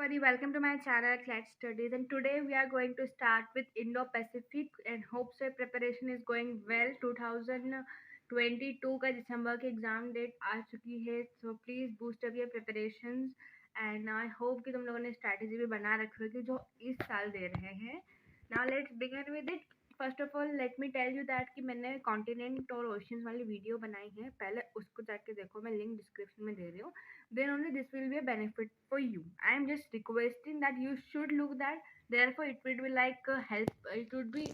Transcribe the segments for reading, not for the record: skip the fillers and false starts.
everybody, welcome to my channel Clat Studies, and today we are going to start with Indo-Pacific and hope so preparation is going well. 2022 का दिसंबर की exam date आ चुकी है, so please boost up your preparations and I hope कि तुम लोगों ने strategy भी बना रखी होगी जो इस साल दे रहे हैं. Now let's begin with it. First of all let me tell you that कि मैंने कॉन्टिनेंट और ओशियंस वाली वीडियो बनाई है, पहले उसको जाके देखो, मैं लिंक डिस्क्रिप्शन में दे रही हूँ. Then only this will be a benefit for you. I am just requesting that you should look that. Therefore, it will be like help. It would be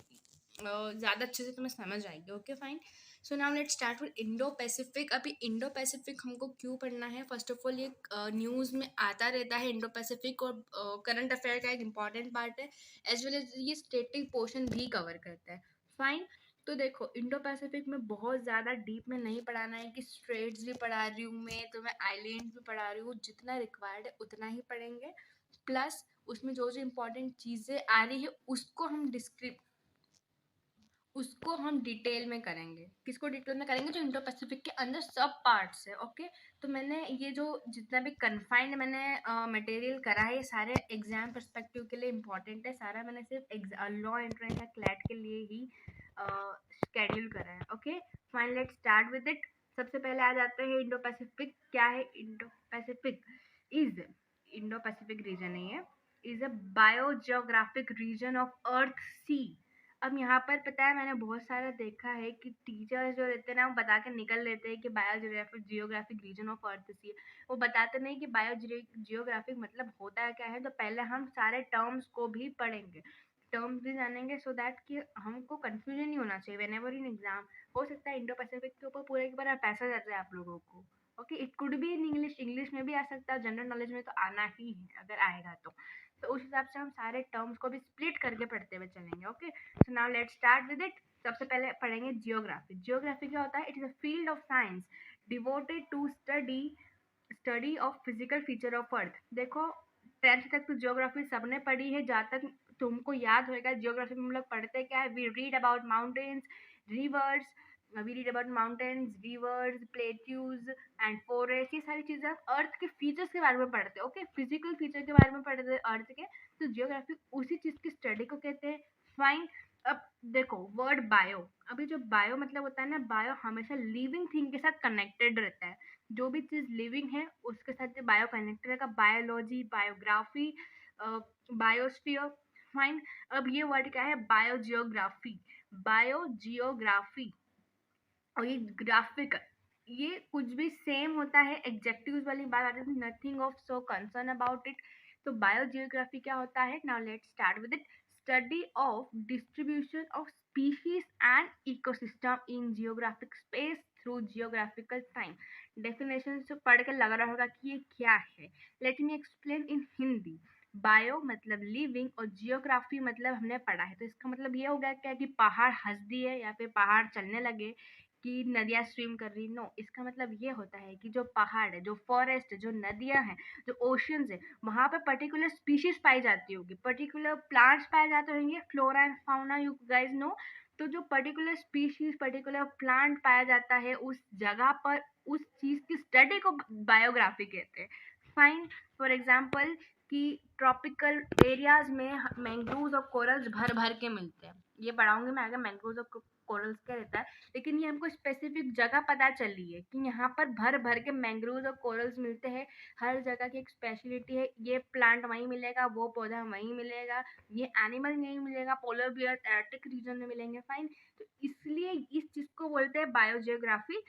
ज़्यादा अच्छे से तुम्हें समझ आएगी. Okay fine. So now let's start with Indo Pacific. अभी Indo Pacific हमको क्यों पढ़ना है? फर्स्ट ऑफ ऑल ये न्यूज़ में आता रहता है इंडो पैसिफिक, और करंट अफेयर का एक इम्पॉर्टेंट पार्ट है, एज वेल एज ये स्टेटिक पोर्शन भी कवर करता है. फाइन. तो देखो, इंडो पैसिफिक में बहुत ज़्यादा डीप में नहीं पढ़ाना है कि स्ट्रेट्स भी पढ़ा रही हूँ मैं, तो मैं आइलैंड भी पढ़ा रही हूँ. जितना रिक्वायर्ड है उतना ही पढ़ेंगे, प्लस उसमें जो जो इम्पोर्टेंट चीज़ें आ रही है उसको हम डिटेल में करेंगे. किसको डिटेल में करेंगे? जो इंडो पैसिफिक के अंदर सब पार्ट्स है. ओके. तो मैंने ये जो जितना भी कन्फाइंड मैंने मटेरियल करा है, ये सारे एग्जाम पर्सपेक्टिव के लिए इम्पॉर्टेंट है. सारा मैंने सिर्फ लॉ एंट्रेंस या क्लैट के लिए ही शेड्यूल करा है. Okay fine, let's start with it. सबसे पहले आ जाते हैं इंडो पैसिफिक. क्या है Indo Pacific? Is Indo Pacific region नहीं है, is a biogeographic region of earth sea. अब यहाँ पर पता है, मैंने बहुत सारा देखा है कि टीचर्स जो रहते हैं ना, वो बता के निकल लेते हैं कि जियोग्राफिक रीजन ऑफ अर्थ सी. वो बताते नहीं कि जियोग्राफिक मतलब होता है क्या है. तो पहले हम सारे टर्म्स को भी पढ़ेंगे, टर्म्स भी जानेंगे, सो दैट कि हमको कंफ्यूजन नहीं होना चाहिए वेन एवर इन एग्जाम. हो सकता है इंडो पैसिफिक के ऊपर पूरे के पूरा पैसा जाता है आप लोगों को. Okay, it could be in English में भी आ सकता है, जनरल नॉलेज में तो आना ही है अगर आएगा तो उस हिसाब से हम सारे टर्म्स को भी स्प्लिट करके पढ़ते हुए चलेंगे. Okay, so now let's start with it. सबसे पहले पढ़ेंगे जियोग्राफी. जियोग्राफी क्या होता है? It is a field of science devoted to study of physical feature of earth. देखो, 10th तक तो जियोग्राफी सबने पढ़ी है. जहाँ तक तुमको याद होगा, जियोग्राफी में हम लोग पढ़ते क्या है? We read about mountains, rivers, plateaus and forest. ये सारी चीजें अर्थ के फीचर्स के बारे में पढ़ते हैं. ओके, फिजिकल फीचर के बारे में पढ़ते हैं अर्थ के. तो जियोग्राफी उसी चीज की स्टडी को कहते हैं. फाइन. अब देखो वर्ड बायो. अभी जो बायो मतलब होता है ना, बायो हमेशा लिविंग थिंग के साथ कनेक्टेड रहता है. जो भी चीज लिविंग है उसके साथ बायो कनेक्टेड रहेगा. Biology, biography, biosphere. फाइन. अब ये वर्ड क्या है? बायोजियोग्राफी. बायोजियोग्राफी और ये ग्राफिक, ये कुछ भी सेम होता है. एग्जेक्टिव्स वाली बात आती है, nothing of so concern about it. तो बायोजियोग्राफी क्या होता है? Now let's start with it. Study of distribution of species and ecosystem in geographic space through geographical time. Definition से पढ़ के लग रहा होगा कि ये क्या है. Let me explain in Hindi. Bio मतलब लिविंग और जियोग्राफी मतलब हमने पढ़ा है. तो इसका मतलब ये हो गया क्या कि पहाड़ हंस दिए या फिर पहाड़ चलने लगे कि नदियाँ स्विम कर रही. नो, इसका मतलब ये होता है कि जो पहाड़ है, जो फॉरेस्ट है, जो नदियाँ हैं, जो ओशियंस है, वहाँ पे पर्टिकुलर स्पीशीज पाई जाती होगी, पर्टिकुलर प्लांट्स पाए जाते होंगे. Flora and fauna, you guys know. तो जो पर्टिकुलर स्पीशीज, पर्टिकुलर प्लांट पाया जाता है उस जगह पर, उस चीज की स्टडी को बायोग्राफी कहते हैं. फाइन. फॉर एग्जाम्पल कि ट्रॉपिकल एरियाज में मैंग्रोव्स और कोरल्स भर भर के मिलते हैं. ये पढ़ाऊंगी मैं आगे मैंग्रोव्स और कोरल्स क्या रहता है. लेकिन ये हमको स्पेसिफिक जगह पता चली है कि यहाँ पर भर भर के मैंग्रोव्स और कोरल्स मिलते हैं. हर जगह की एक स्पेशलिटी है. ये प्लांट वहीं मिलेगा, वो पौधा वहीं मिलेगा, ये एनिमल नहीं मिलेगा, पोलर बियर आर्कटिक रीजन में मिलेंगे. फाइन. तो इसलिए इस चीज को बोलते हैं बायोजियोग्राफी.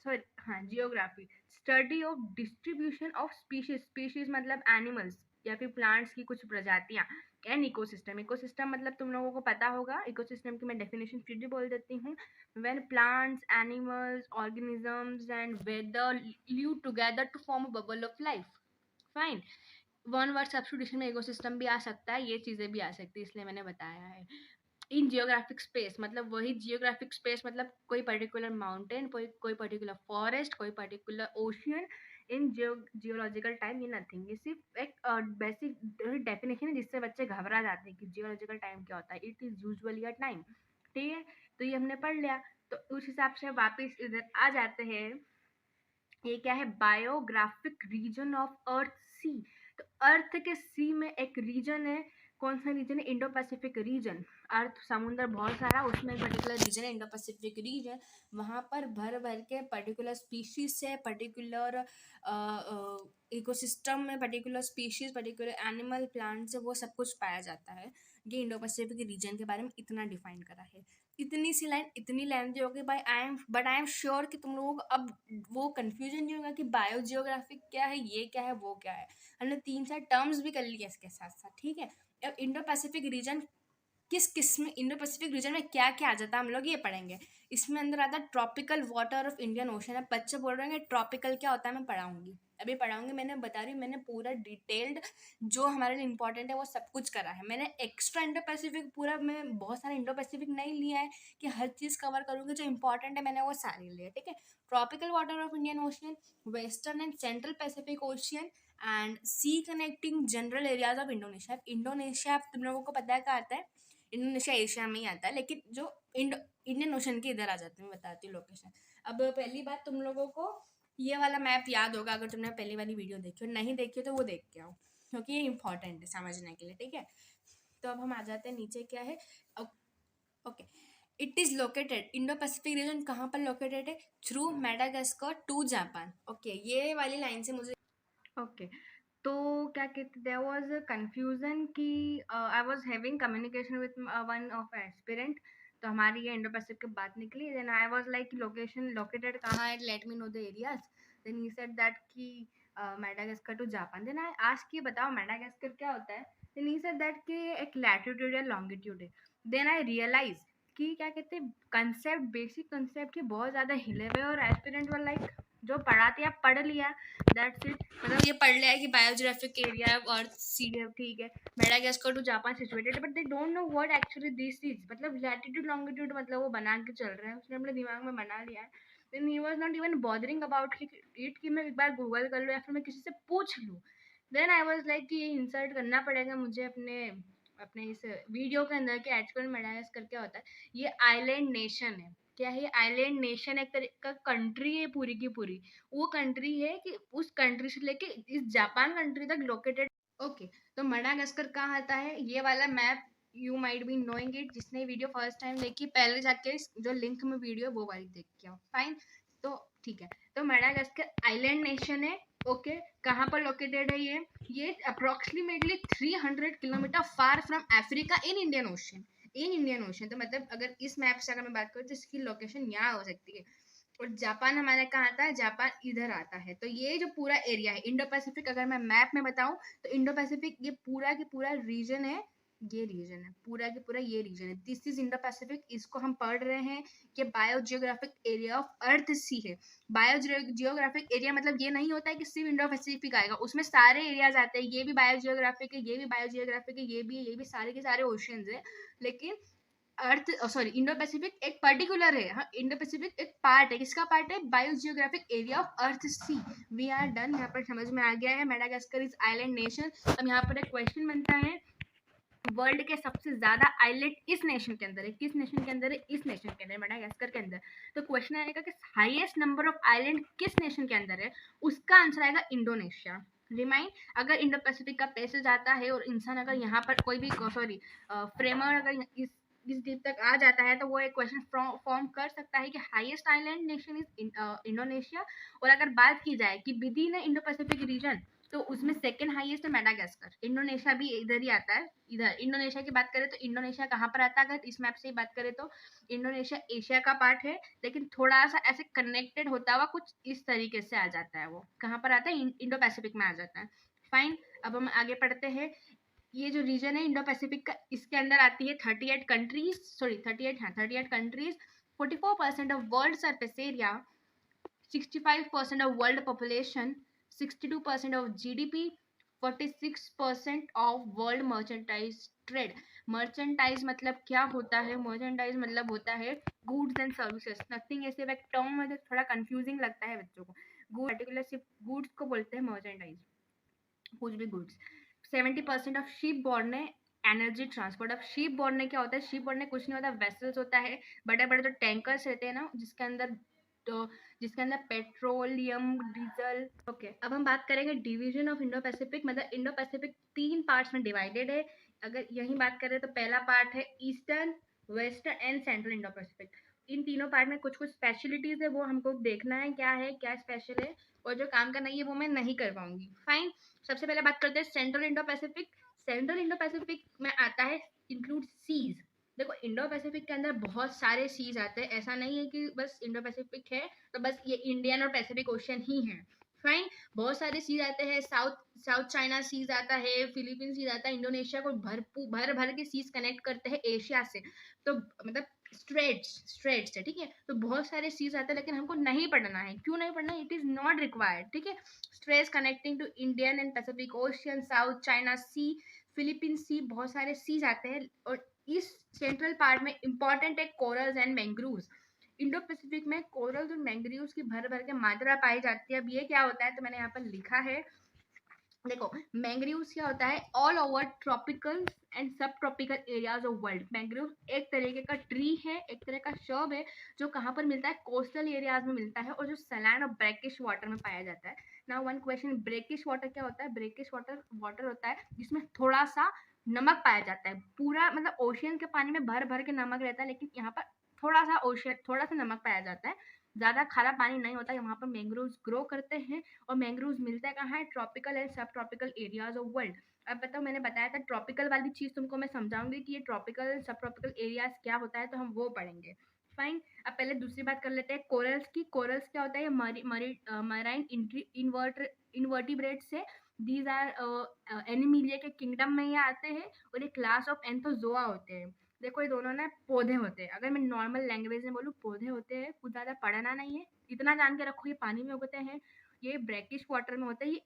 सॉरी, हाँ, geography. Study of distribution of species मतलब एनिमल्स या फिर प्लांट्स की कुछ प्रजातियां. And ecosystem. इकोसिस्टम मतलब तुम लोगों को पता होगा. इकोसिस्टम की मैं डेफिनेशन फिर भी बोल देती हूँ. when plants, animals, organisms and weather live together to form a bubble of life. Fine. One word substitution में इकोसिस्टम भी आ सकता है, ये चीजें भी आ सकती है, इसलिए मैंने बताया है. इन जियोग्राफिक स्पेस मतलब वही जियोग्राफिक स्पेस मतलब कोई पर्टिकुलर माउंटेन, कोई पर्टिकुलर फॉरेस्ट, कोई पर्टिकुलर ओशियन. इन जियोलॉजिकल टाइम ये नथिंग. ये सिर्फ एक बेसिक डेफिनेशन है जिससे बच्चे घबरा जाते हैं कि जियोलॉजिकल टाइम क्या होता है. It is usually a time. ठीक है, तो ये हमने पढ़ लिया. तो उस हिसाब से वापस इधर आ जाते हैं. ये क्या है? बायोग्राफिक रीजन ऑफ अर्थ सी. तो अर्थ के सी में एक रीजन है, कौन सा रीजन है? Indo Pacific reason. अर्थ समुद्र बहुत सारा, उसमें एक पर्टिकुलर रीजन है इंडो पैसिफिक रीजन। वहाँ पर भर भर के पर्टिकुलर स्पीशीज है, पर्टिकुलर इकोसिस्टम में particular species, particular animal, plants है, वो सब कुछ पाया जाता है। ये इंडो पैसिफिक रीजन के बारे में इतना डिफाइन करा है। इतनी सी लाइन इतनी लेंथी होगी भाई, आई एम श्योर कि तुम लोगों को अब वो कंफ्यूजन नहीं होगा कि बायो जियोग्राफिक क्या है, ये क्या है, वो क्या है। हमने 3-4 टर्म्स भी कर लिए इसके साथ साथ, ठीक है। अब इंडो पैसिफिक रीजन किस में, इंडो पैसिफिक रीजन में क्या क्या आ जाता है हम लोग ये पढ़ेंगे। इसमें अंदर आता है tropical water of Indian ocean. अब बच्चे बोल रहे हैं ट्रॉपिकल क्या होता है, मैं पढ़ाऊंगी, अभी पढ़ाऊंगी। मैंने बता रही हूँ, मैंने पूरा डिटेल्ड जो हमारे लिए इंपॉर्टेंट है वो सब कुछ करा है मैंने। एक्स्ट्रा इंडो पैसिफिक पूरा, मैं बहुत सारा इंडो पैसिफिक नहीं लिया है कि हर चीज़ कवर करूँगी, जो इंपॉर्टेंट है मैंने वो सारी लिया, ठीक है। Tropical water of Indian ocean, western and central Pacific ocean and sea connecting general areas of Indonesia. Indonesia तुम लोगों को पता है कहाँ आता है? इंडोनेशिया एशिया में ही आता है, लेकिन जो इंडियन ओशन के इधर आ जाते हैं। मैं बताती हूँ लोकेशन। अब पहली बात, तुम लोगों को ये वाला मैप याद होगा अगर तुमने पहली वाली वीडियो देखी हो, नहीं देखी हो तो वो देख के आओ, क्योंकि ये इंपॉर्टेंट है समझने के लिए, ठीक है। तो अब हम आ जाते हैं नीचे, क्या है, okay. It is located, Indo Pacific region कहाँ पर लोकेटेड है? Through Madagascar to Japan. Okay, ये वाली लाइन से मुझे ओके तो क्या कहते, देयर वाज अ कंफ्यूजन कि I was having communication with one of aspirant. तो हमारी ये इंडो पैसिफिक की बात निकली। Then I was like location located कहाँ है, let me know the areas. Then he said that कि Madagascar to Japan. Then I ask कि बताओ मेडागास्कर क्या होता है। देन ही सेड दैट कि एक लैटिट्यूड या लॉन्गिट्यूड है। देन आई रियलाइज कि क्या कहते हैं, कंसेप्ट, बेसिक कंसेप्ट के बहुत ज़्यादा हिले हुए, और एस्पिरेंट वर लाइक जो पढ़ाते हैं पढ़ लिया, दैट्स इट। मतलब ये पढ़ लिया है कि biogeographic area of earth see, ठीक है, Madagascar to Japan situated, but they don't know what actually this is. मतलब लैटिट्यूड लॉन्गिट्यूड मतलब वो बना के चल रहे हैं, उसने अपने दिमाग में बना लिया है। Then he was not even bothering about it कि मैं एक बार गूगल कर लूँ या फिर मैं किसी से पूछ लूँ। देन आई वाज लाइक कि ये इंसर्ट करना पड़ेगा मुझे अपने अपने इस वीडियो के अंदर कि एक्चुअल मेडागास्कर क्या होता है। ये आइलैंड नेशन है। क्या है? आइलैंड नेशन एक तरह का कंट्री है पूरी की पूरी। वो कंट्री है कि उस कंट्री से लेके इस जापान कंट्री तक लोकेटेड। ओके, तो मेडागास्कर कहाँ आता है, ये वाला map you might be knowing it. जिसने वीडियो फर्स्ट टाइम देखी, पहले जाके जो लिंक में वीडियो वो वाली देख के आओ, फाइन। तो ठीक है, तो मेडागास्कर आइलैंड नेशन है। ओके, कहाँ पर लोकेटेड है ये approximately 300 kilometre far from Africa in Indian ocean. In Indian ocean, तो मतलब अगर इस मैप से अगर मैं बात करूँ तो इसकी लोकेशन यहाँ हो सकती है। और जापान हमारे कहाँ आता है? जापान इधर आता है। तो ये जो पूरा एरिया है इंडो पैसिफिक, अगर मैं मैप में बताऊं तो इंडो पैसिफिक ये पूरा की पूरा रीजन है। ये रीजन है पूरा की पूरा, ये रीजन है, दिस इज इंडो पैसिफिक। इसको हम पढ़ रहे हैं कि bio geographic area of earth sea है। बायो जियोग्राफिक एरिया मतलब ये नहीं होता है कि सिर्फ इंडो पैसिफिक आएगा, उसमें सारे एरियाज आते हैं। ये भी बायो जियोग्राफिक है, ये भी बायो जियोग्राफिक है, ये भी सारे के सारे ओशियंस है। लेकिन अर्थ, सॉरी, इंडो पैसिफिक एक पर्टिकुलर है। हाँ, इंडो पैसिफिक एक पार्ट है। किसका पार्ट है? Bio geographic area of earth see. We are done, यहाँ पर समझ में आ गया है। Madagascar is island nation. अब यहाँ पर एक क्वेश्चन बनता है, वर्ल्ड के सबसे ज्यादा आइलैंड इस नेशन के अंदर है। किस नेशन के अंदर है? इस नेशन के अंदर, मेडागास्कर के अंदर। तो क्वेश्चन आएगा कि हाईएस्ट नंबर ऑफ आइलैंड किस नेशन के अंदर है? उसका आंसर आएगा इंडोनेशिया। रिमाइंड, अगर इंडो पैसिफिक का पैसेज आता है और इंसान अगर यहाँ पर कोई भी, सॉरी, फ्रेमर अगर इस डीप तक आ जाता है तो वो एक क्वेश्चन फॉर्म कर सकता है कि highest island nation is Indonesia. और अगर बात की जाए कि with in Indo Pacific reason, तो उसमें सेकंड हाईएस्ट है मेडागास्कर। इंडोनेशिया भी इधर ही आता है। इधर इंडोनेशिया की बात करें तो इंडोनेशिया कहाँ पर आता है? अगर इस मैप से ही बात करें तो इंडोनेशिया एशिया का पार्ट है, लेकिन थोड़ा सा ऐसे कनेक्टेड होता हुआ कुछ इस तरीके से आ जाता है। वो कहाँ पर आता है? इंडो पैसिफिक में आ जाता है। फाइन, अब हम आगे पढ़ते हैं। ये जो रीजन है इंडो पैसिफिक का, इसके अंदर आती है 38 कंट्रीज, सॉरी 38, हाँ 38 countries, 44% of world surface area, 65% of world population, 62% of GDP, 46% of world merchandise trade. Merchandise मतलब क्या होता है? मर्चेंटाइज मतलब होता है गुड्स एंड सर्विसेज। नथिंग ऐसे एक टर्म में थोड़ा कंफ्यूजिंग लगता है बच्चों को। पर्टिकुलर सिर्फ गुड्स को बोलते हैं मर्चेंटाइज, कुछ भी गुड्स। 70% ऑफ शिप बोर्न है। Energy transport. अब शिप बोर्न क्या होता है? शिप बोर्न कुछ नहीं होता, वेसल्स होता है, बड़े बड़े जो टैंकर्स रहते हैं ना, जिसके अंदर तो जिसके अंदर पेट्रोलियम, डीजल। ओके, अब हम बात करेंगे डिवीजन ऑफ इंडो पैसिफिक। मतलब इंडो पैसिफिक 3 पार्ट्स में डिवाइडेड है। अगर यही बात करें तो पहला पार्ट है eastern, western and central Indo Pacific. इन तीनों पार्ट में कुछ कुछ स्पेशलिटीज है, वो हमको देखना है क्या स्पेशल है, और जो काम करना है वो मैं नहीं कर पाऊंगी। फाइन। सबसे पहले बात करते हैं central Indo Pacific. Central Indo Pacific में आता है इंक्लूड सीज। देखो, इंडो पैसिफिक के अंदर बहुत सारे सीज आते हैं। ऐसा नहीं है कि बस इंडो पैसिफिक है तो बस ये इंडियन और पैसिफिक ओशन ही है। फाइन। बहुत सारे सीज आते हैं। साउथ साउथ चाइना सीज आता है, फिलीपींस सीज आता है, इंडोनेशिया को भर भर के सीज कनेक्ट करते हैं एशिया से। तो मतलब स्ट्रेट्स है, ठीक है। तो बहुत सारे सीज आते हैं, लेकिन हमको नहीं पढ़ना है। क्यों नहीं पढ़ना? इट इज नॉट रिक्वायर्ड, ठीक है। Straits connecting to Indian and Pacific Ocean, South China Sea, Philippine Sea, बहुत सारे सीज आते हैं। और इस सेंट्रल पार्ट में इंपॉर्टेंट है corals and mangroves. Indo Pacific में कोरल्स और मैंग्रोव्स की भर भर के मात्रा पाई जाती है। अब ये क्या होता है, तो मैंने यहाँ पर लिखा है। देखो, मैंग्रोव्स क्या होता है? ऑल ओवर ट्रॉपिकल एंड सब tropical areas of world. Mangrove एक तरीके का ट्री है, एक तरह का शर्ब है, जो कहाँ पर मिलता है? कोस्टल एरियाज में मिलता है, और जो सैलाइन और ब्रैकिश वाटर में पाया जाता है। Now one question, brackish water क्या होता है? ब्रैकिश वाटर वाटर होता है जिसमें थोड़ा सा नमक पाया जाता है। पूरा मतलब ओशियन के पानी में भर भर के नमक रहता है, लेकिन यहाँ पर थोड़ा सा नमक पाया जाता है। ज्यादा खारा पानी नहीं होता है। वहाँ पर मैंग्रोव्स ग्रो करते हैं, और मैंग्रोव्स मिलता है कहाँ है? ट्रॉपिकल एंड सब ट्रॉपिकल एरियाज ऑफ वर्ल्ड। अब बताओ, मैंने बताया था ट्रॉपिकल वाली चीज तुमको मैं समझाऊंगी कि ये ट्रॉपिकल सब ट्रॉपिकल एरियाज क्या होता है, तो हम वो पढ़ेंगे। फाइन। अब पहले दूसरी बात कर लेते हैं कोरल्स की। कोरल्स क्या होता है? ये मराइन इन्वर्टिब्रेट्स है। दीज आर एनिमीलिया के किंगडम में ये आते हैं, और ये क्लास ऑफ एंथोजोआ होते हैं। देखो, ये दोनों ना पौधे होते हैं। अगर मैं नॉर्मल लैंग्वेज में बोलूँ, पौधे होते हैं, कुछ ज्यादा पढ़ना नहीं है। इतना जान के रखो, ये पानी में उगते हैं, ये ब्रैकिश वाटर में होते हैं, ये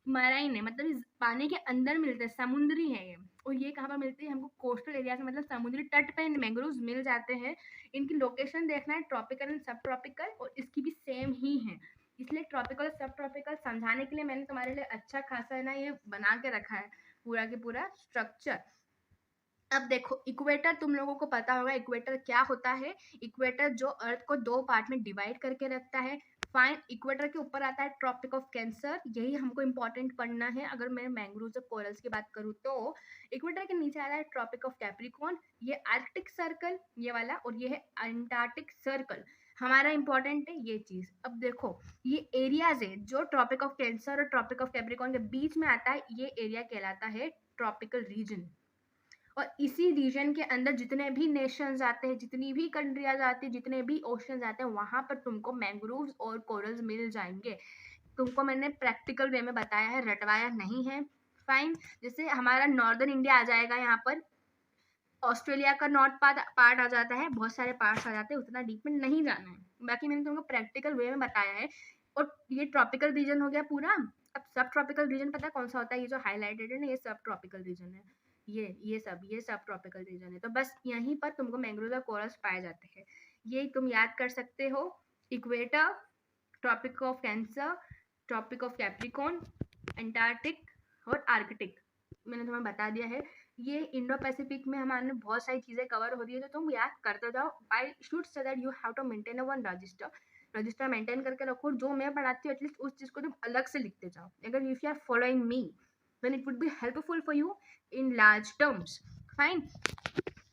मराइन है, मतलब इस पानी के अंदर मिलते हैं, समुद्री है ये। और ये कहाँ पर मिलती है? हमको कोस्टल एरिया में, मतलब समुद्री तट पे मैंग्रोव्स मिल जाते हैं। इनकी लोकेशन देखना है, ट्रॉपिकल एंड सब ट्रॉपिकल, और इसकी भी सेम ही है। इसलिए ट्रॉपिकल और सब ट्रॉपिकल समझाने के लिए मैंने तुम्हारे लिए अच्छा खासा है ना ये बना के रखा है, पूरा के पूरा स्ट्रक्चर। अब देखो, इक्वेटर तुम लोगों को पता होगा इक्वेटर क्या होता है। इक्वेटर जो अर्थ को 2 पार्ट में डिवाइड करके रखता है। फाइन। इक्वेटर के ऊपर आता है ट्रॉपिक ऑफ कैंसर, यही हमको इंपॉर्टेंट पढ़ना है अगर मैं मैंग्रोव्स और कोरल्स की बात करूँ तो। इक्वेटर के नीचे आता है ट्रॉपिक ऑफ कैप्रिकॉर्न, ये आर्कटिक सर्कल ये वाला, और ये है अंटार्कटिक सर्कल। हमारा इंपॉर्टेंट है ये चीज। अब देखो, ये एरियाज है जो ट्रॉपिक ऑफ कैंसर और ट्रॉपिक ऑफ कैप्रिकॉर्न के बीच में आता है, ये एरिया कहलाता है ट्रॉपिकल रीजन। और इसी रीजन के अंदर जितने भी नेशंस आते हैं, जितनी भी कंट्रियाज आती है, जितने भी ओशंस आते हैं, वहां पर तुमको मैंग्रोव्स और कोरल्स मिल जाएंगे। तुमको मैंने प्रैक्टिकल वे में बताया है, रटवाया नहीं है। फाइन। जैसे हमारा नॉर्दर्न इंडिया आ जाएगा यहाँ पर, ऑस्ट्रेलिया का नॉर्थ पार्ट आ जाता है, बहुत सारे पार्ट्स आ जाते हैं, उतना डीप में नहीं जाना है। बाकी मैंने तुमको प्रैक्टिकल वे में बताया है। और ये ट्रॉपिकल रीजन हो गया पूरा। अब सब ट्रॉपिकल रीजन पता है कौन सा होता है? ये जो हाईलाइटेड है ना, ये सब ट्रॉपिकल रीजन है। ये सब ट्रॉपिकल रीजन है। तो बस यहीं पर तुमको मैंग्रोव और कोरल्स पाए जाते हैं, ये तुम याद कर सकते हो। Equator, tropic of cancer, tropic of Capricorn, Antarctic और आर्कटिक, मैंने तुम्हें बता दिया है। ये इंडो पैसिफिक में हमारे बहुत सारी चीजें कवर हो रही है, तो तुम याद करते जाओ। I should say that you have to maintain a one register. Register maintain करके रखो, जो मैं पढ़ाती हूँ एटलीस्ट उस चीज को तुम अलग से लिखते जाओ। अगर if you are following me then it would be helpful for you in large terms. Fine.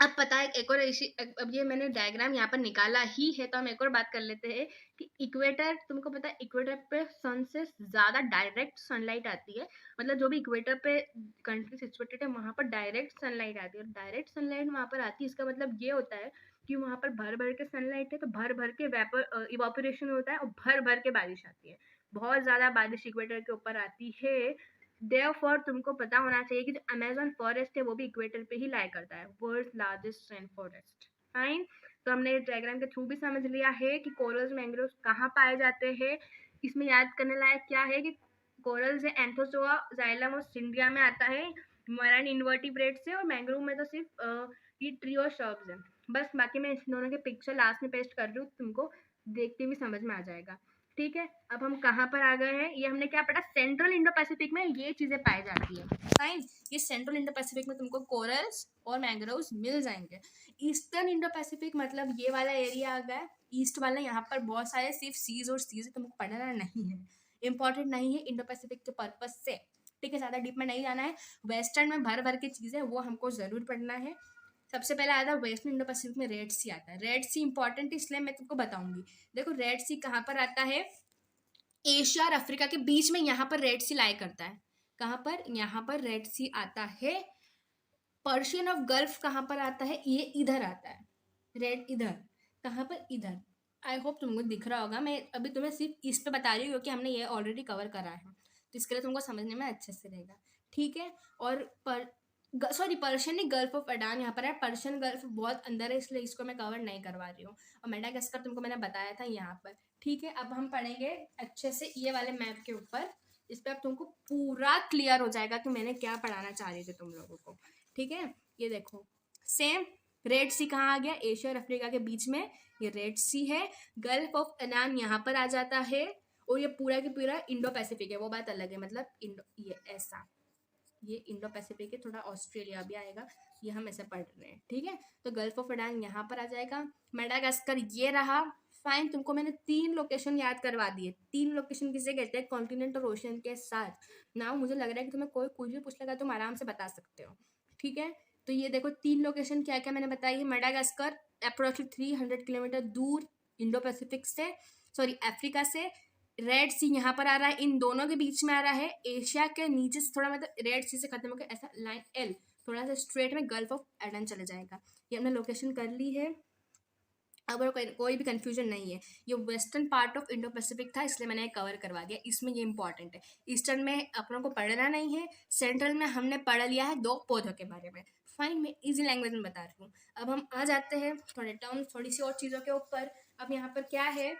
अब पता है एक और इसी, अब ये मैंने डायग्राम यहाँ पर निकाला ही है, तो हम एक और बात कर लेते हैं कि इक्वेटर, तुमको पता है इक्वेटर पे सन से ज्यादा डायरेक्ट सनलाइट आती है। मतलब जो भी इक्वेटर पे कंट्री सिचुएटेड है, वहां पर डायरेक्ट सनलाइट आती है, और डायरेक्ट सनलाइट वहां पर आती है, इसका मतलब ये होता है कि वहां पर भर भर के सनलाइट है, तो भर भर के वेपर इवापोरेशन होता है, और भर भर के बारिश आती है। बहुत ज्यादा बारिश इक्वेटर के ऊपर आती है। देयरफॉर तुमको पता होना चाहिए कि जो अमेजन फॉरेस्ट है वो भी इक्वेटर पे ही लाया करता है, world largest rain forest. Fine. तो हमने डायग्राम के थ्रू भी समझ लिया है कि कोरल्स मैंग्रोव्स कहाँ पाए जाते हैं। इसमें याद करने लायक क्या है कि कोरल्स है एंथोजोआ, जाइलम और सिंडिया में आता है, मराइन इन्वर्टिब्रेट से, और मैंग्रोव में तो सिर्फ ये ट्री और शर्ब्स है बस। बाकी मैं इन दोनों के पिक्चर लास्ट में पेस्ट कर रही हूँ, तुमको देखते भी समझ में आ जाएगा। ठीक है, अब हम कहाँ पर आ गए हैं, ये हमने क्या पढ़ा, सेंट्रल इंडो पैसिफिक में ये चीजें पाई जाती है। फाइन, ये सेंट्रल इंडो पैसिफिक में तुमको कोरल्स और मैंग्रोव्स मिल जाएंगे। ईस्टर्न इंडो पैसिफिक मतलब ये वाला एरिया आ गया, ईस्ट वाला, यहाँ पर बहुत सारे सिर्फ सीज और सीज तुमको पढ़ना नहीं है, इंपॉर्टेंट नहीं है इंडो पैसिफिक के पर्पज से, ठीक है, ज्यादा डीप में नहीं जाना है। वेस्टर्न में भर भर की चीजें वो हमको जरूर पढ़ना है। सबसे पहले आता है वेस्टर्न इंडो पैसिफिक में रेड सी आता है। रेड सी इंपॉर्टेंट इसलिए मैं तुमको बताऊंगी। देखो रेड सी कहाँ पर आता है, एशिया और अफ्रीका के बीच में, यहाँ पर रेड सी लाई करता है। कहाँ पर, यहाँ पर रेड सी आता है। पर्शियन ऑफ गल्फ कहाँ पर आता है, ये इधर आता है, रेड इधर, कहाँ पर, इधर। आई होप तुमको दिख रहा होगा, मैं अभी तुम्हें सिर्फ इस पे बता रही हूँ क्योंकि हमने ये ऑलरेडी कवर करा है, तो इसके लिए तुमको समझने में अच्छे से रहेगा, ठीक है। और सॉरी, पर्शियन गल्फ ऑफ अडान यहाँ पर है, पर्शियन गल्फ बहुत अंदर है इसलिए इसको मैं कवर नहीं करवा रही हूँ। और मेडागास्कर तुमको मैंने बताया था यहाँ पर, ठीक है। अब हम पढ़ेंगे अच्छे से ये वाले मैप के ऊपर, इस पर अब तुमको पूरा क्लियर हो जाएगा कि मैंने क्या पढ़ाना चाह रही थी तुम लोगों को, ठीक है। ये देखो सेम, रेड सी कहाँ आ गया, एशिया और अफ्रीका के बीच में, ये रेड सी है। गल्फ ऑफ अनान यहाँ पर आ जाता है, और ये पूरा की पूरा इंडो पैसिफिक है, वो बात अलग है, मतलब इंडो, ये ऐसा, ये इंडो पैसिफिक है, थोड़ा ऑस्ट्रेलिया भी आएगा, ये हम ऐसे पढ़ रहे हैं, ठीक है। तो गल्फ ऑफ अडान यहाँ पर आ जाएगा, मेडागास्कर ये रहा। फाइन, तुमको मैंने 3 लोकेशन याद करवा दिए। 3 लोकेशन किसे कहते हैं, कॉन्टिनेंट और ओशन के साथ ना। मुझे लग रहा है कि तुम्हें कोई कुछ भी पूछ लेगा तुम आराम से बता सकते हो, ठीक है। तो ये देखो 3 लोकेशन क्या क्या मैंने बताई है। मेडागास्कर अप्रोक्सीमेटली 300 किलोमीटर दूर इंडो पैसिफिक से, सॉरी अफ्रीका से। रेड सी यहाँ पर आ रहा है, इन दोनों के बीच में आ रहा है, एशिया के नीचे से थोड़ा, मतलब रेड सी से खत्म होकर ऐसा लाइन एल थोड़ा सा स्ट्रेट में गल्फ ऑफ एडन चले जाएगा। ये हमने लोकेशन कर ली है, अब कोई भी कंफ्यूजन नहीं है। ये western part of Indo Pacific था इसलिए मैंने कवर करवा दिया, इसमें ये इंपॉर्टेंट है। ईस्टर्न में अपनों को पढ़ना नहीं है, सेंट्रल में हमने पढ़ लिया है 2 पौधों के बारे में। फाइन, मैं इजी लैंग्वेज में बता रही हूँ। अब हम आ जाते हैं थोड़े टर्म, थोड़ी सी और चीज़ों के ऊपर। अब यहाँ पर क्या है,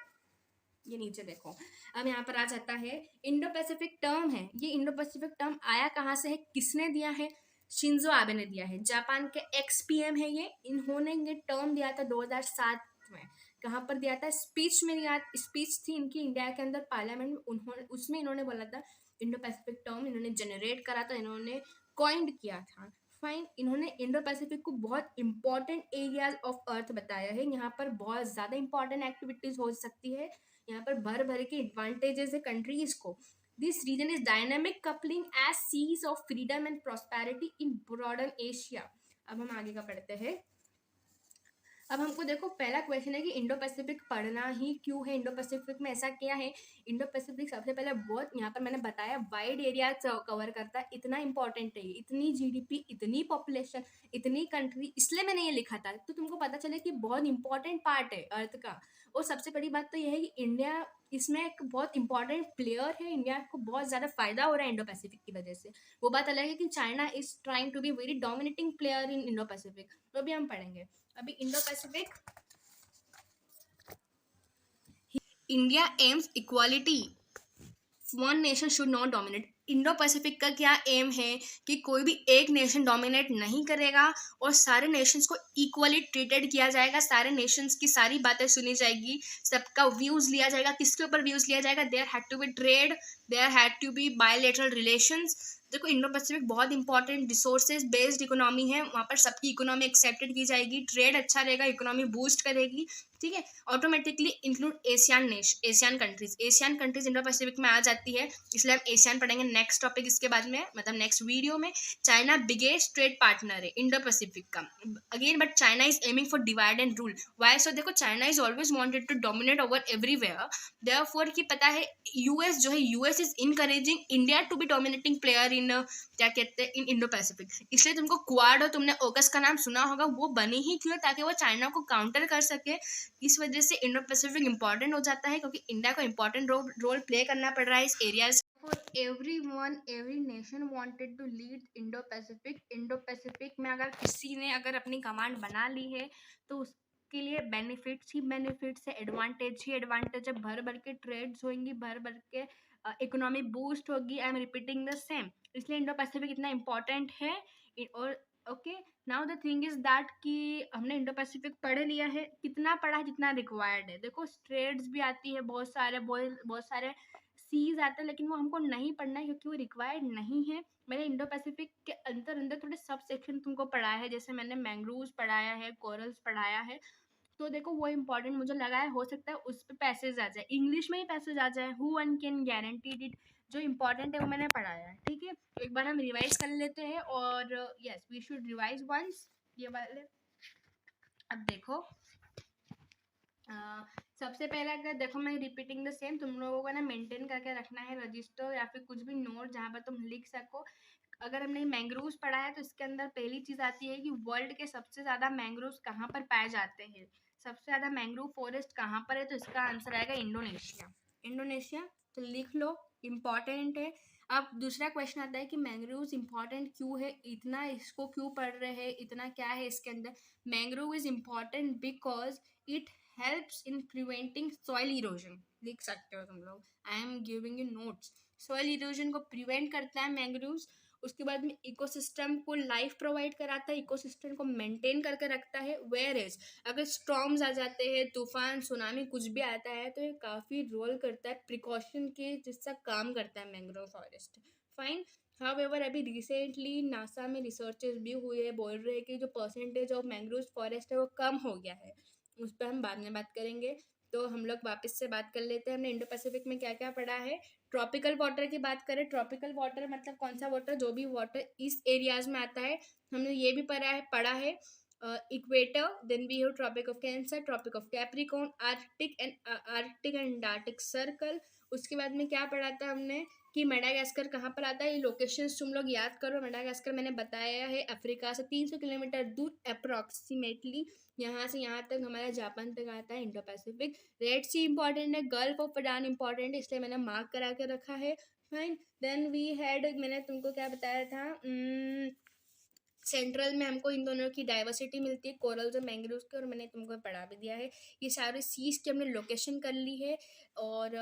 ये नीचे देखो, अब यहाँ पर आ जाता है इंडो पैसिफिक टर्म है। ये इंडो पैसिफिक टर्म आया कहाँ से है, किसने दिया है, शिंजो आबे ने दिया है, जापान के XPM है ये। इन्होंने ये टर्म दिया था 2007 में। कहाँ पर दिया था, स्पीच में दिया, स्पीच थी इनकी इंडिया के अंदर पार्लियामेंट में, उन्होंने उसमें इन्होंने बोला था इंडो पैसिफिक टर्म इन्होंने जनरेट करा था, इन्होंने कॉइंड किया था। फाइन, इन्होंने इंडो पैसिफिक को बहुत इंपॉर्टेंट एरियाज ऑफ अर्थ बताया है, यहाँ पर बहुत ज़्यादा इंपॉर्टेंट एक्टिविटीज हो सकती है, यहाँ पर भर भर के एडवांटेजेस है कंट्रीज को। This region is dynamic coupling as seas of freedom and prosperity in broaden Asia. अब हम आगे का पढ़ते हैं। अब हमको देखो पहला क्वेश्चन है कि इंडो पैसिफिक पढ़ना ही क्यों है, इंडो पैसिफिक में ऐसा क्या है। इंडो पैसिफिक सबसे पहले बहुत, यहाँ पर मैंने बताया, वाइड एरिया कवर करता है, इतना इंपॉर्टेंट है, इतनी GDP, इतनी पॉपुलेशन, इतनी कंट्री, इसलिए मैंने ये लिखा था, तो तुमको पता चले कि बहुत इंपॉर्टेंट पार्ट है अर्थ का। और सबसे बड़ी बात तो यह है कि इंडिया इसमें एक बहुत इंपॉर्टेंट प्लेयर है, इंडिया को बहुत ज़्यादा फायदा हो रहा है इंडो पैसिफिक की वजह से। वो बात अलग है कि China is trying to be very dominating player in Indo Pacific, तो भी हम पढ़ेंगे। अभी Indo Pacific, India aims equality, one nation should not dominate. Indo Pacific का क्या एम है कि कोई भी एक नेशन डोमिनेट नहीं करेगा और सारे नेशंस को इक्वली ट्रीटेड किया जाएगा, सारे नेशंस की सारी बातें सुनी जाएगी, सबका व्यूज लिया जाएगा। किसके ऊपर व्यूज लिया जाएगा, there had to be trade, there had to be bilateral relations. देखो इंडो पैसिफिक बहुत इंपॉर्टेंट रिसोर्सेज बेस्ड इकोनॉमी है, वहाँ पर सबकी इकोनॉमी एक्सेप्टेड की जाएगी, ट्रेड अच्छा रहेगा, इकोनॉमी बूस्ट करेगी, ठीक है। Automatically include Asian countries Indo Pacific में आ जाती है, इसलिए हम एशियन पढ़ेंगे नेक्स्ट टॉपिक इसके बाद में, मतलब नेक्स्ट वीडियो में। चाइना बिगेस्ट ट्रेड पार्टनर है इंडो पैसिफिक का again, but China is aiming for divide and rule. Why so, देखो China is always wanted to dominate over everywhere, therefore कि पता है यूएस जो है, US is encouraging India to be dominating player in, क्या कहते हैं, इन इंडो पैसिफिक। इसलिए तुमको क्वाड और तुमने ओकस का नाम सुना होगा, वो बनी ही क्यों, ताकि वो चाइना को काउंटर कर सके। इस वजह से इंडो पैसिफिक इंपॉर्टेंट हो जाता है, क्योंकि इंडिया को इंपॉर्टेंट रोल प्ले करना पड़ रहा है इस areas. For everyone, every nation wanted to lead Indo Pacific. Indo Pacific में अगर किसी ने अगर अपनी कमांड बना ली है तो उसके लिए बेनिफिट्स ही बेनिफिट्स है, एडवांटेज ही एडवांटेज है, भर भर के ट्रेड्स होंगी, भर भर के इकोनॉमी बूस्ट होगी। I am repeating the same, इसलिए इंडो पैसिफिक इतना इंपॉर्टेंट है। और okay. Now the thing is that कि हमने इंडो पैसिफिक पढ़ लिया है, कितना पढ़ा है जितना रिक्वायर्ड है। देखो स्ट्रेट्स भी आती है, बहुत सारे सीज आते हैं, लेकिन वो हमको नहीं पढ़ना है क्योंकि वो रिक्वायर्ड नहीं है। मैंने इंडो पैसिफिक के अंदर अंदर थोड़े सब सेक्शन तुमको पढ़ाया है, जैसे मैंने मैंग्रोव्स पढ़ाया है, कोरल्स पढ़ाया है। तो देखो वो इम्पोर्टेंट मुझे लगा है, हो सकता है उस पे पैसेज आ जाए, इंग्लिश में ही पैसेज आ जाए, who one can guarantee it. जो इम्पोर्टेंट है वो मैंने पढ़ाया है, ठीक है। तो एक बार हम रिवाइज कर लेते हैं, और yes we should revise once ये वाले। अब देखो, सबसे पहले अगर देखो, मैं रिपीटिंग द सेम, तुम लोगों को ना मेंटेन करके रखना है रजिस्टर या फिर कुछ भी नोट जहाँ पर तुम लिख सको। अगर हमने मैंग्रोव्स पढ़ा है तो इसके अंदर पहली चीज आती है कि वर्ल्ड के सबसे ज्यादा मैंग्रोव्स कहाँ पर पाए जाते हैं। सबसे ज्यादा मैंग्रोव फॉरेस्ट कहाँ पर है, तो इसका आंसर आएगा इंडोनेशिया। इंडोनेशिया, तो लिख लो, इम्पॉर्टेंट है। अब दूसरा क्वेश्चन आता है कि मैंग्रोव्स इम्पॉर्टेंट क्यों है, इतना इसको क्यों पढ़ रहे हैं, इतना क्या है इसके अंदर। Mangrove is important because it helps in preventing soil erosion. लिख सकते हो तुम लोग, I am giving you notes. Soil erosion को प्रिवेंट करता है मैंग्रोव्स। उसके बाद में इकोसिस्टम को लाइफ प्रोवाइड कराता है, इकोसिस्टम को मेंटेन करके रखता है। वेयर इज अगर स्टॉर्म्स आ जाते हैं, तूफान सुनामी कुछ भी आता है, तो ये काफ़ी रोल करता है प्रिकॉशन के जिसका काम करता है मैंग्रोव फॉरेस्ट। फाइन। हाउएवर अभी रिसेंटली नासा में रिसर्चेस भी हुए हैं, बोल रहे हैं कि जो परसेंटेज ऑफ मैंग्रोव फॉरेस्ट है वो कम हो गया है। उस पर हम बाद में बात करेंगे। तो हम लोग वापस से बात कर लेते हैं, हमने इंडो पैसिफिक में क्या क्या पढ़ा है। ट्रॉपिकल वाटर की बात करें, ट्रॉपिकल वाटर मतलब कौन सा वाटर, जो भी वाटर इस एरियाज में आता है। हमने ये भी पढ़ा है equator, then we have tropic of cancer, tropic of Capricorn, Arctic and Antarctic circle. उसके बाद में क्या पढ़ा था हमने कि मेडागास्कर कहाँ पर आता है। ये लोकेशंस तुम लोग याद करो। मेडागास्कर मैंने बताया है अफ्रीका से 300 किलोमीटर दूर अप्रोक्सीमेटली, यहाँ से यहाँ तक हमारा जापान तक आता है इंडो पैसिफिक। रेड सी इंपॉर्टेंट है, गल्फ ऑफ अडान इंपॉर्टेंट है, इसलिए मैंने मार्क करा के रखा है। फाइन। देन वी हैड, मैंने तुमको क्या बताया था, सेंट्रल में हमको इन दोनों की डाइवर्सिटी मिलती है, कोरल्स और मैंग्रोव्स की, और मैंने तुमको पढ़ा भी दिया है। ये सारे सीज की हमने लोकेशन कर ली है। और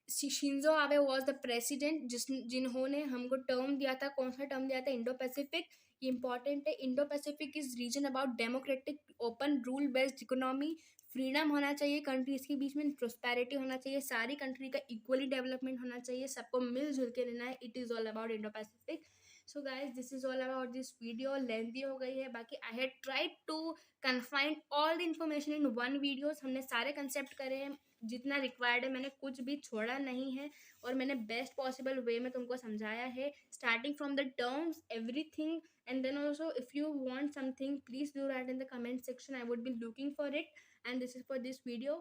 Shinzo Abe was the president जिन्होंने हमको टर्म दिया था। कौन सा टर्म दिया था, इंडो पैसिफिक। ये इंपॉर्टेंट है। Indo Pacific is region about democratic open rule based economy. Freedom होना चाहिए कंट्रीज के बीच में, प्रोस्पेरिटी होना चाहिए, सारी कंट्री का इक्वली डेवलपमेंट होना चाहिए, सबको मिलजुल के रहना है। It is all about Indo Pacific. So guys this is all about this video. Lengthy हो गई है, बाकी I had tried to confine all the information in one videos. हमने सारे कंसेप्ट करे हैं, जितना रिक्वायर्ड है, मैंने कुछ भी छोड़ा नहीं है, और मैंने बेस्ट पॉसिबल वे में तुमको समझाया है, starting from the terms everything. And then also if you want something please do write in the comment section, I would be looking for it. And this is for this video.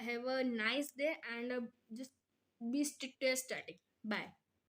Have a nice day and just be strict to your study. Bye.